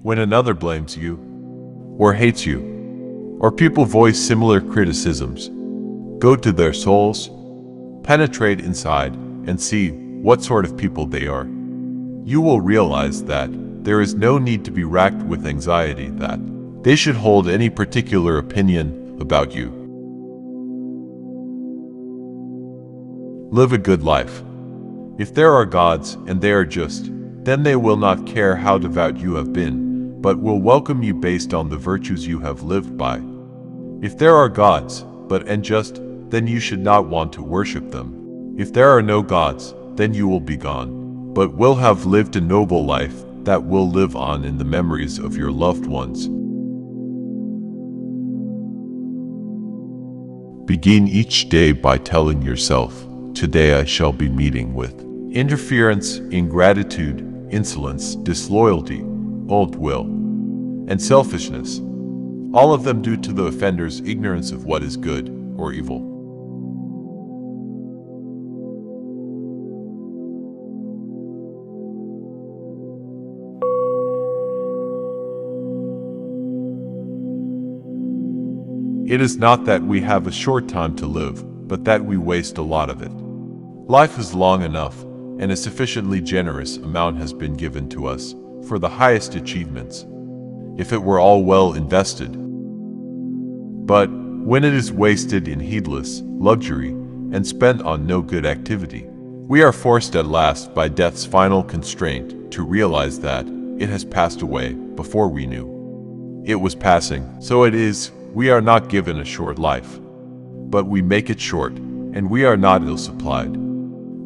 When another blames you, or hates you, or people voice similar criticisms, go to their souls, penetrate inside, and see what sort of people they are. You will realize that there is no need to be racked with anxiety that they should hold any particular opinion about you. Live a good life. If there are gods and they are just, then they will not care how devout you have been, but will welcome you based on the virtues you have lived by. If there are gods, but unjust, then you should not want to worship them. If there are no gods, then you will be gone, but will have lived a noble life that will live on in the memories of your loved ones. Begin each day by telling yourself, today I shall be meeting with interference, ingratitude, insolence, disloyalty, ill will, and selfishness, all of them due to the offender's ignorance of what is good or evil. It is not that we have a short time to live, but that we waste a lot of it. Life is long enough, and a sufficiently generous amount has been given to us for the highest achievements, if it were all well invested. But when it is wasted in heedless luxury and spent on no good activity, we are forced at last by death's final constraint to realize that it has passed away before we knew it was passing. So it is, we are not given a short life, but we make it short, and we are not ill-supplied,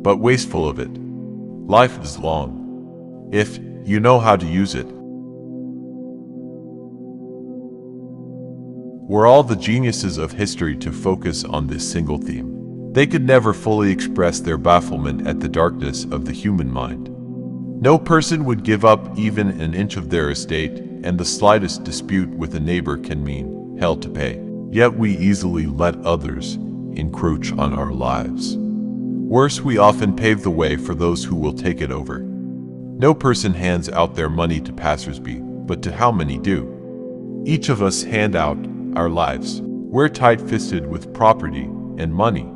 but wasteful of it. Life is long, if you know how to use it. Were all the geniuses of history to focus on this single theme, they could never fully express their bafflement at the darkness of the human mind. No person would give up even an inch of their estate, and the slightest dispute with a neighbor can mean hell to pay. Yet we easily let others encroach on our lives. Worse, we often pave the way for those who will take it over. No person hands out their money to passersby, but to how many do? Each of us hand out our lives. We're tight-fisted with property and money,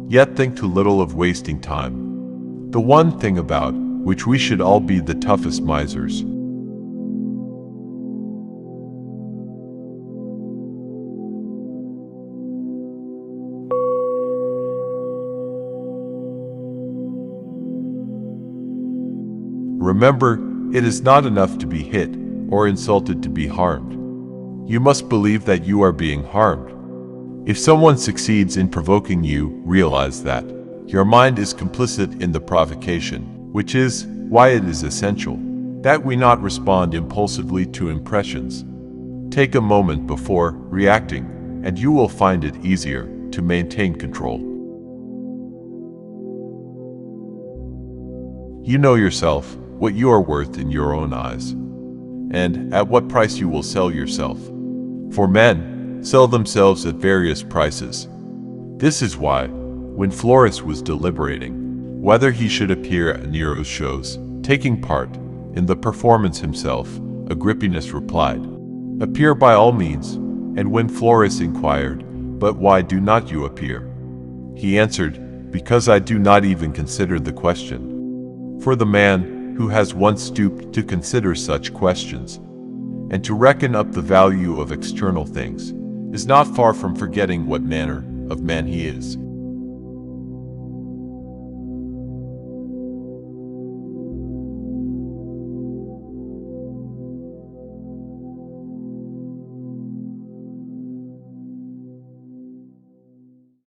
yet think too little of wasting time. The one thing about which we should all be the toughest misers. Remember, it is not enough to be hit or insulted to be harmed. You must believe that you are being harmed. If someone succeeds in provoking you, realize that your mind is complicit in the provocation, which is why it is essential that we not respond impulsively to impressions. Take a moment before reacting, and you will find it easier to maintain control. You know yourself, what you are worth in your own eyes, and at what price you will sell yourself. For men sell themselves at various prices. This is why, when Florus was deliberating whether he should appear at Nero's shows, taking part in the performance himself, Agrippinus replied, "Appear by all means." And when Florus inquired, "But why do not you appear?" he answered, "Because I do not even consider the question." For the man who has once stooped to consider such questions, and to reckon up the value of external things, is not far from forgetting what manner of man he is.